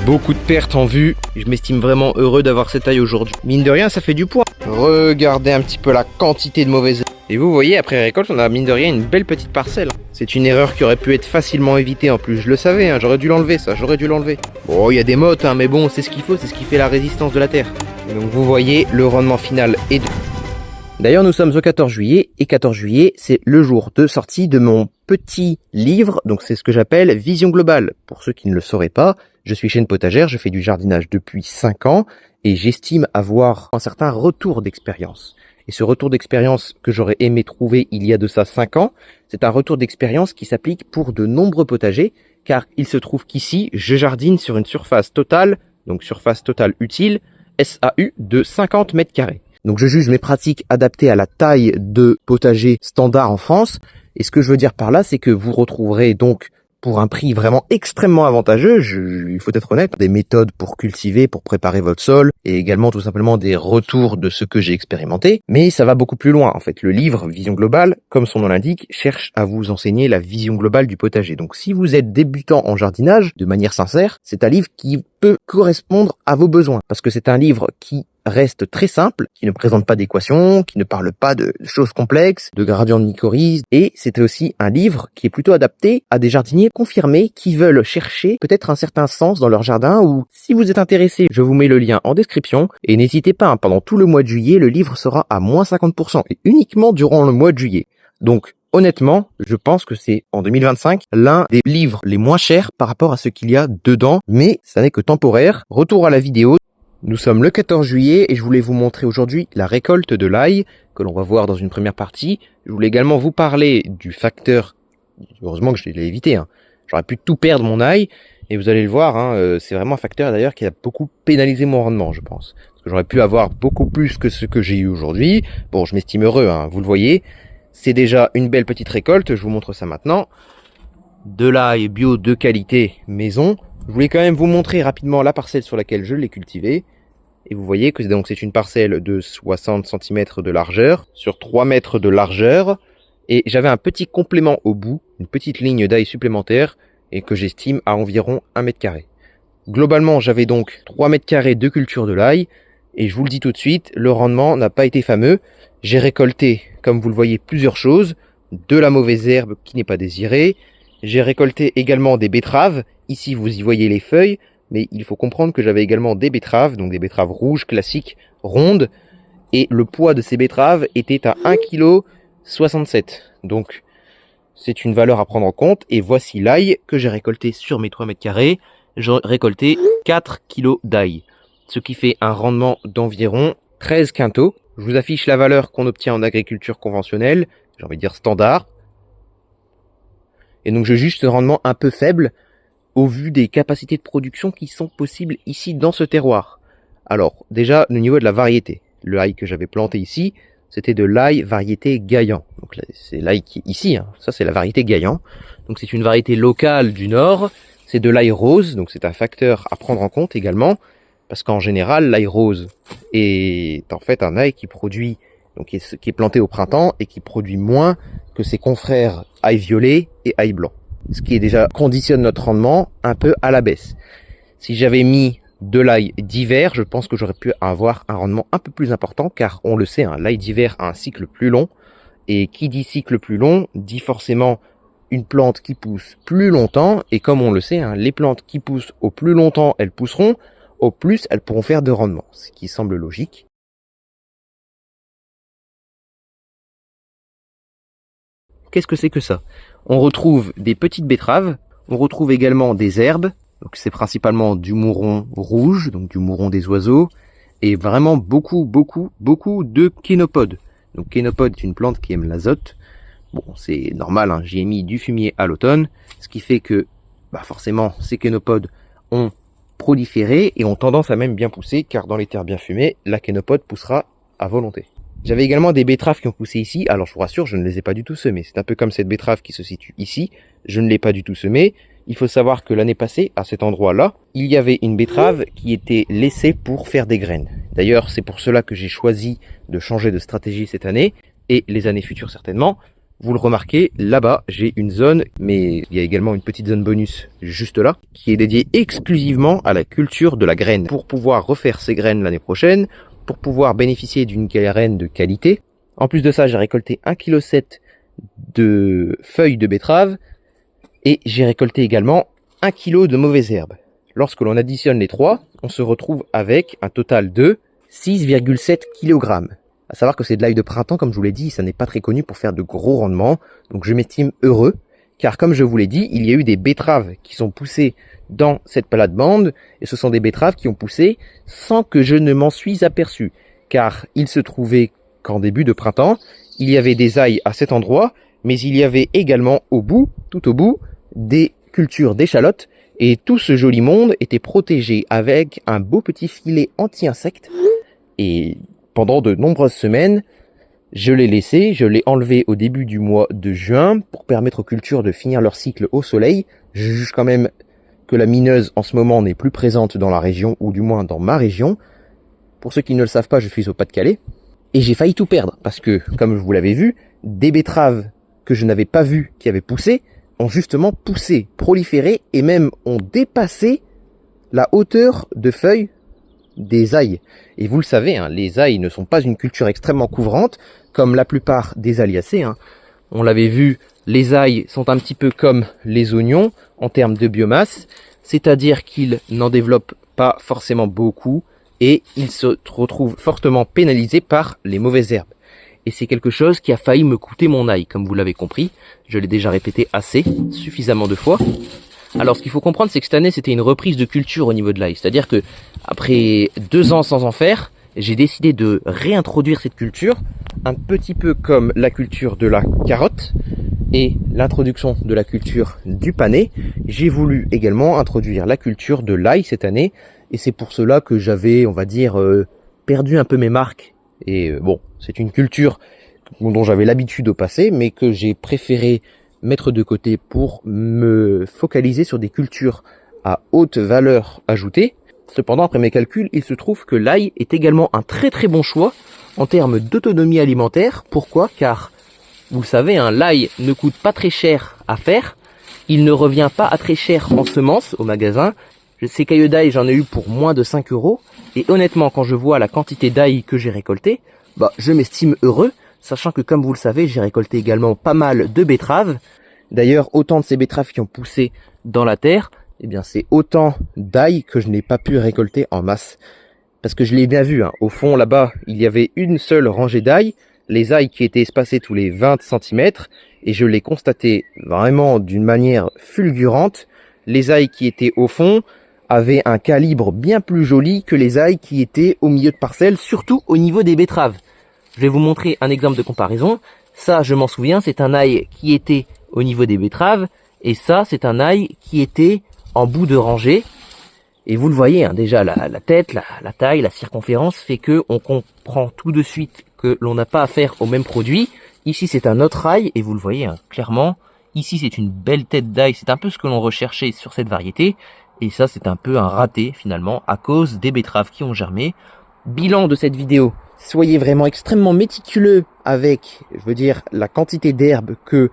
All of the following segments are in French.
Beaucoup de pertes en vue. Je m'estime vraiment heureux d'avoir cette taille aujourd'hui. Mine de rien, ça fait du poids. Regardez un petit peu la quantité de mauvaises herbes. Et vous voyez, après récolte, on a mine de rien une belle petite parcelle. C'est une erreur qui aurait pu être facilement évitée en plus. Je le savais, hein, j'aurais dû l'enlever ça, j'aurais dû l'enlever. Bon, il y a des mottes, hein, mais bon, c'est ce qu'il faut, c'est ce qui fait la résistance de la terre. Et donc vous voyez, le rendement final est de... D'ailleurs, nous sommes au 14 juillet, et 14 juillet, c'est le jour de sortie de mon petit livre, donc c'est ce que j'appelle Vision Globale. Pour ceux qui ne le sauraient pas, je suis chêne potagère, je fais du jardinage depuis 5 ans, et j'estime avoir un certain retour d'expérience. Et ce retour d'expérience que j'aurais aimé trouver il y a de ça 5 ans, c'est un retour d'expérience qui s'applique pour de nombreux potagers, car il se trouve qu'ici, je jardine sur une surface totale, donc surface totale utile, SAU, de 50 mètres carrés. Donc je juge mes pratiques adaptées à la taille de potager standard en France. Et ce que je veux dire par là, c'est que vous retrouverez donc pour un prix vraiment extrêmement avantageux, il faut être honnête, des méthodes pour cultiver, pour préparer votre sol, et également tout simplement des retours de ce que j'ai expérimenté. Mais ça va beaucoup plus loin en fait. Le livre Vision Globale, comme son nom l'indique, cherche à vous enseigner la vision globale du potager. Donc si vous êtes débutant en jardinage, de manière sincère, c'est un livre qui peut correspondre à vos besoins. Parce que c'est un livre qui reste très simple, qui ne présente pas d'équations, qui ne parle pas de choses complexes, de gradients de mycorhizes, et c'est aussi un livre qui est plutôt adapté à des jardiniers confirmés qui veulent chercher peut-être un certain sens dans leur jardin, ou si vous êtes intéressé, je vous mets le lien en description, et n'hésitez pas, pendant tout le mois de juillet, le livre sera à moins 50%, et uniquement durant le mois de juillet. Donc, honnêtement, je pense que c'est, en 2025, l'un des livres les moins chers par rapport à ce qu'il y a dedans, mais ça n'est que temporaire. Retour à la vidéo. Nous sommes le 14 juillet et je voulais vous montrer aujourd'hui la récolte de l'ail que l'on va voir dans une première partie. Je voulais également vous parler du facteur, heureusement que je l'ai évité, hein. J'aurais pu tout perdre mon ail et vous allez le voir, hein, c'est vraiment un facteur d'ailleurs qui a beaucoup pénalisé mon rendement, je pense. Parce que j'aurais pu avoir beaucoup plus que ce que j'ai eu aujourd'hui. Bon, je m'estime heureux, hein, vous le voyez. C'est déjà une belle petite récolte, je vous montre ça maintenant. De l'ail bio de qualité maison. Je voulais quand même vous montrer rapidement la parcelle sur laquelle je l'ai cultivé. Et vous voyez que c'est une parcelle de 60 cm de largeur sur 3 mètres de largeur. Et j'avais un petit complément au bout, une petite ligne d'ail supplémentaire et que j'estime à environ 1 mètre carré. Globalement, j'avais donc 3 mètres carrés de culture de l'ail. Et je vous le dis tout de suite, le rendement n'a pas été fameux. J'ai récolté, comme vous le voyez, plusieurs choses. De la mauvaise herbe qui n'est pas désirée. J'ai récolté également des betteraves. Ici, vous y voyez les feuilles, mais il faut comprendre que j'avais également des betteraves, donc des betteraves rouges, classiques, rondes, et le poids de ces betteraves était à 1,67 kg. Donc, c'est une valeur à prendre en compte, et voici l'ail que j'ai récolté sur mes 3 mètres carrés. J'ai récolté 4 kg d'ail, ce qui fait un rendement d'environ 13 quintaux. Je vous affiche la valeur qu'on obtient en agriculture conventionnelle, j'ai envie de dire standard. Et donc, je juge ce rendement un peu faible, au vu des capacités de production qui sont possibles ici dans ce terroir. Alors, déjà, au niveau de la variété, le ail que j'avais planté ici, c'était de l'ail variété Gaillan. Donc c'est l'ail qui est ici, hein. Ça c'est la variété Gaillan. Donc c'est une variété locale du Nord, c'est de l'ail rose, donc c'est un facteur à prendre en compte également, parce qu'en général, l'ail rose est en fait un ail qui produit, donc qui est planté au printemps et qui produit moins que ses confrères ail violet et ail blanc. Ce qui est déjà conditionne notre rendement un peu à la baisse. Si j'avais mis de l'ail d'hiver, je pense que j'aurais pu avoir un rendement un peu plus important, car on le sait, hein, l'ail d'hiver a un cycle plus long, et qui dit cycle plus long, dit forcément une plante qui pousse plus longtemps, et comme on le sait, hein, les plantes qui poussent au plus longtemps, elles pousseront, au plus elles pourront faire de rendement, ce qui semble logique. Qu'est-ce que c'est que ça? On retrouve des petites betteraves, on retrouve également des herbes, donc c'est principalement du mouron rouge, donc du mouron des oiseaux, et vraiment beaucoup de kénopodes. Donc kénopode est une plante qui aime l'azote. Bon, c'est normal, hein, j'y ai mis du fumier à l'automne, ce qui fait que forcément ces kénopodes ont proliféré et ont tendance à même bien pousser, car dans les terres bien fumées, la kénopode poussera à volonté. J'avais également des betteraves qui ont poussé ici. Alors je vous rassure, je ne les ai pas du tout semées. C'est un peu comme cette betterave qui se situe ici. Je ne l'ai pas du tout semée. Il faut savoir que l'année passée, à cet endroit-là, il y avait une betterave qui était laissée pour faire des graines. D'ailleurs, c'est pour cela que j'ai choisi de changer de stratégie cette année, et les années futures certainement, Vous le remarquez, là-bas, j'ai une zone, mais il y a également une petite zone bonus juste là, qui est dédiée exclusivement à la culture de la graine. Pour pouvoir refaire ces graines l'année prochaine, pour pouvoir bénéficier d'une graine de qualité. En plus de ça, j'ai récolté 1,7 kg de feuilles de betterave et j'ai récolté également 1 kg de mauvaises herbes. Lorsque l'on additionne les trois, on se retrouve avec un total de 6,7 kg. À savoir que c'est de l'ail de printemps, comme je vous l'ai dit, ça n'est pas très connu pour faire de gros rendements. Donc je m'estime heureux, car comme je vous l'ai dit, il y a eu des betteraves qui sont poussées dans cette plate-bande, et ce sont des betteraves qui ont poussé sans que je ne m'en suis aperçu. Car il se trouvait qu'en début de printemps, il y avait des ails à cet endroit, mais il y avait également au bout, tout au bout, des cultures d'échalotes, et tout ce joli monde était protégé avec un beau petit filet anti-insectes, et pendant de nombreuses semaines, je l'ai enlevé au début du mois de juin pour permettre aux cultures de finir leur cycle au soleil. Je juge quand même que la mineuse en ce moment n'est plus présente dans la région, ou du moins dans ma région. Pour ceux qui ne le savent pas, je suis au Pas-de-Calais. Et j'ai failli tout perdre parce que, comme vous l'avez vu, des betteraves que je n'avais pas vues qui avaient poussé, ont justement poussé, proliféré et même ont dépassé la hauteur de feuilles des ails. Et vous le savez, hein, les ails ne sont pas une culture extrêmement couvrante, comme la plupart des aliacées. Hein. On l'avait vu, les ails sont un petit peu comme les oignons en termes de biomasse, c'est-à-dire qu'ils n'en développent pas forcément beaucoup et ils se retrouvent fortement pénalisés par les mauvaises herbes. Et c'est quelque chose qui a failli me coûter mon ail, comme vous l'avez compris. Je l'ai déjà répété suffisamment de fois. Alors ce qu'il faut comprendre, c'est que cette année c'était une reprise de culture au niveau de l'ail. C'est-à-dire que après 2 ans sans en faire, j'ai décidé de réintroduire cette culture, un petit peu comme la culture de la carotte et l'introduction de la culture du panais. J'ai voulu également introduire la culture de l'ail cette année, et c'est pour cela que j'avais, on va dire, perdu un peu mes marques. Et bon, c'est une culture dont j'avais l'habitude au passé, mais que j'ai préféré mettre de côté pour me focaliser sur des cultures à haute valeur ajoutée. Cependant, après mes calculs, il se trouve que l'ail est également un très très bon choix en termes d'autonomie alimentaire. Pourquoi? Car, vous le savez, hein, l'ail ne coûte pas très cher à faire, il ne revient pas à très cher en semences au magasin. Ces cailloux d'ail, j'en ai eu pour moins de 5 €, et honnêtement, quand je vois la quantité d'ail que j'ai récolté, je m'estime heureux, sachant que comme vous le savez, j'ai récolté également pas mal de betteraves. D'ailleurs, autant de ces betteraves qui ont poussé dans la terre, eh bien c'est autant d'ail que je n'ai pas pu récolter en masse. Parce que je l'ai bien vu, hein, au fond là-bas, il y avait une seule rangée d'ail, les ails qui étaient espacés tous les 20 cm, et je l'ai constaté vraiment d'une manière fulgurante. Les ails qui étaient au fond avaient un calibre bien plus joli que les ails qui étaient au milieu de parcelles, surtout au niveau des betteraves. Je vais vous montrer un exemple de comparaison. Ça, je m'en souviens, c'est un ail qui était au niveau des betteraves, et ça, c'est un ail qui était en bout de rangée. Et vous le voyez, hein, déjà, la tête, la taille, la circonférence fait que on comprend tout de suite que l'on n'a pas affaire au même produit. Ici, c'est un autre ail, et vous le voyez, hein, clairement. Ici, c'est une belle tête d'ail, c'est un peu ce que l'on recherchait sur cette variété. Et ça, c'est un peu un raté, finalement, à cause des betteraves qui ont germé. Bilan de cette vidéo. Soyez vraiment extrêmement méticuleux avec, je veux dire, la quantité d'herbes que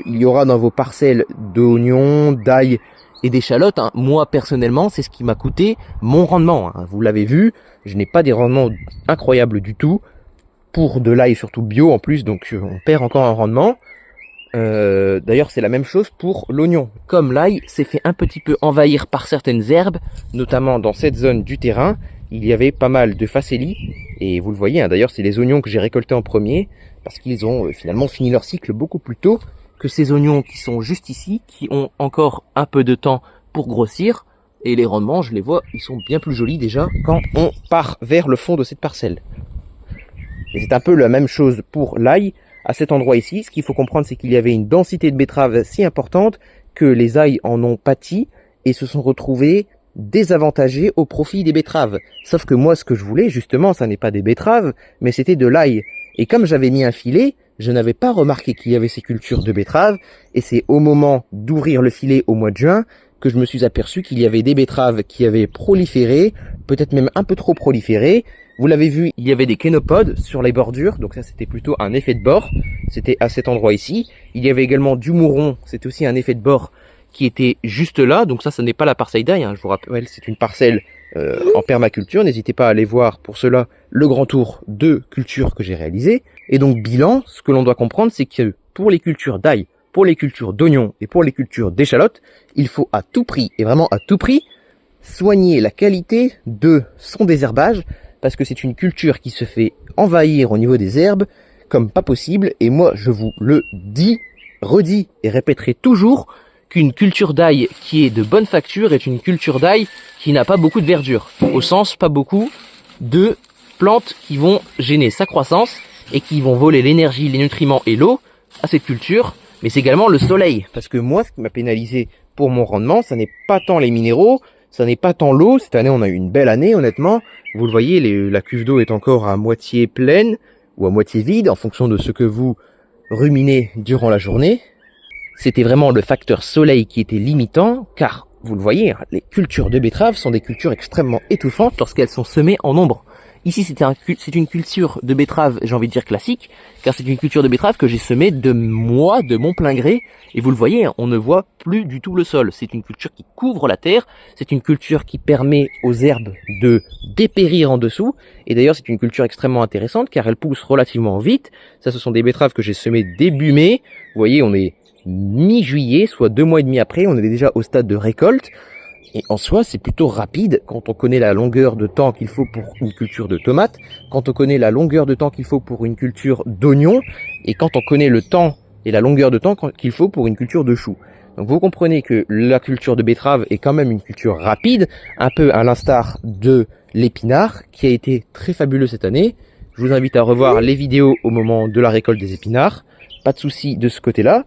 il y aura dans vos parcelles d'oignons, d'ail et d'échalotes. Hein. Moi, personnellement, c'est ce qui m'a coûté mon rendement. Hein. Vous l'avez vu, je n'ai pas des rendements incroyables du tout. Pour de l'ail, surtout bio en plus, donc on perd encore un rendement. D'ailleurs, c'est la même chose pour l'oignon. Comme l'ail s'est fait un petit peu envahir par certaines herbes, notamment dans cette zone du terrain, il y avait pas mal de facélies, et vous le voyez, hein, d'ailleurs c'est les oignons que j'ai récoltés en premier, parce qu'ils ont finalement fini leur cycle beaucoup plus tôt que ces oignons qui sont juste ici, qui ont encore un peu de temps pour grossir, et les rendements, je les vois, ils sont bien plus jolis déjà quand on part vers le fond de cette parcelle. Et c'est un peu la même chose pour l'ail. À cet endroit ici, ce qu'il faut comprendre, c'est qu'il y avait une densité de betteraves si importante que les ails en ont pâti et se sont retrouvés désavantagés au profit des betteraves. Sauf que moi, ce que je voulais, justement, ça n'est pas des betteraves, mais c'était de l'ail. Et comme j'avais mis un filet, je n'avais pas remarqué qu'il y avait ces cultures de betteraves, et c'est au moment d'ouvrir le filet au mois de juin que je me suis aperçu qu'il y avait des betteraves qui avaient proliféré, peut-être même un peu trop proliféré. Vous l'avez vu, il y avait des kénopodes sur les bordures, donc ça c'était plutôt un effet de bord, c'était à cet endroit ici. Il y avait également du mouron, c'est aussi un effet de bord qui était juste là, donc ça n'est pas la parcelle d'ail, hein. Je vous rappelle, c'est une parcelle en permaculture. N'hésitez pas à aller voir pour cela le grand tour de culture que j'ai réalisé. Et donc bilan, ce que l'on doit comprendre, c'est que pour les cultures d'ail, pour les cultures d'oignons et pour les cultures d'échalotes, il faut à tout prix, et vraiment à tout prix, soigner la qualité de son désherbage, parce que c'est une culture qui se fait envahir au niveau des herbes comme pas possible. Et moi, je vous le dis, redis et répéterai toujours qu'une culture d'ail qui est de bonne facture est une culture d'ail qui n'a pas beaucoup de verdure. Au sens, pas beaucoup de plantes qui vont gêner sa croissance et qui vont voler l'énergie, les nutriments et l'eau à cette culture. Mais c'est également le soleil. Parce que moi, ce qui m'a pénalisé pour mon rendement, ça n'est pas tant les minéraux, ça n'est pas tant l'eau. Cette année, on a eu une belle année, honnêtement. Vous le voyez, la cuve d'eau est encore à moitié pleine ou à moitié vide en fonction de ce que vous ruminez durant la journée. C'était vraiment le facteur soleil qui était limitant, car, vous le voyez, les cultures de betteraves sont des cultures extrêmement étouffantes lorsqu'elles sont semées en ombre. Ici, c'est une culture de betterave, j'ai envie de dire classique, car c'est une culture de betterave que j'ai semée de mon plein gré. Et vous le voyez, on ne voit plus du tout le sol. C'est une culture qui couvre la terre, c'est une culture qui permet aux herbes de dépérir en dessous. Et d'ailleurs, c'est une culture extrêmement intéressante, car elle pousse relativement vite. Ça, ce sont des betteraves que j'ai semées début mai. Vous voyez, on est mi-juillet, soit 2 mois et demi après, on est déjà au stade de récolte. Et en soi, c'est plutôt rapide quand on connaît la longueur de temps qu'il faut pour une culture de tomates, quand on connaît la longueur de temps qu'il faut pour une culture d'oignons, et quand on connaît le temps et la longueur de temps qu'il faut pour une culture de choux. Donc vous comprenez que la culture de betterave est quand même une culture rapide, un peu à l'instar de l'épinard, qui a été très fabuleux cette année. Je vous invite à revoir les vidéos au moment de la récolte des épinards. Pas de souci de ce côté-là.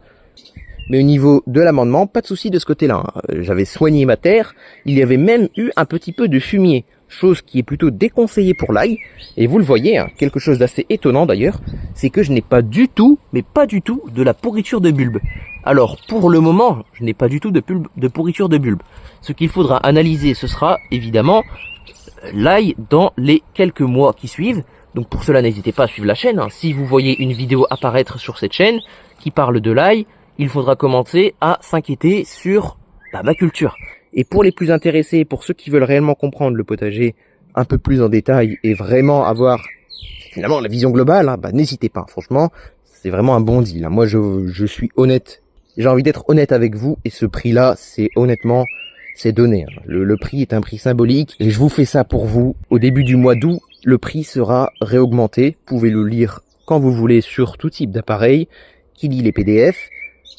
Mais au niveau de l'amendement, pas de souci de ce côté-là. J'avais soigné ma terre, il y avait même eu un petit peu de fumier, chose qui est plutôt déconseillée pour l'ail. Et vous le voyez, quelque chose d'assez étonnant d'ailleurs, c'est que je n'ai pas du tout, mais pas du tout, de la pourriture de bulbe. Alors pour le moment, je n'ai pas du tout de pourriture de bulbe. Ce qu'il faudra analyser, ce sera évidemment l'ail dans les quelques mois qui suivent. Donc pour cela, n'hésitez pas à suivre la chaîne. Si vous voyez une vidéo apparaître sur cette chaîne qui parle de l'ail, il faudra commencer à s'inquiéter sur ma culture. Et pour les plus intéressés, pour ceux qui veulent réellement comprendre le potager un peu plus en détail et vraiment avoir finalement la vision globale, n'hésitez pas. Franchement, c'est vraiment un bon deal. Moi, je suis honnête. J'ai envie d'être honnête avec vous et ce prix-là, c'est honnêtement, c'est donné. Le prix est un prix symbolique et je vous fais ça pour vous. Au début du mois d'août, le prix sera réaugmenté. Vous pouvez le lire quand vous voulez sur tout type d'appareil qui lit les PDF.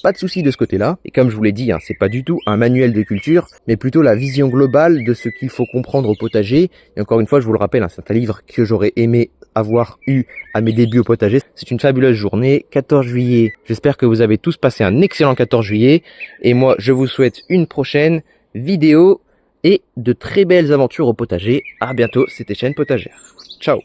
Pas de souci de ce côté-là. Et comme je vous l'ai dit, c'est pas du tout un manuel de culture, mais plutôt la vision globale de ce qu'il faut comprendre au potager. Et encore une fois, je vous le rappelle, c'est un livre que j'aurais aimé avoir eu à mes débuts au potager. C'est une fabuleuse journée, 14 juillet. J'espère que vous avez tous passé un excellent 14 juillet. Et moi, je vous souhaite une prochaine vidéo et de très belles aventures au potager. À bientôt, c'était Chaîne Potagère. Ciao.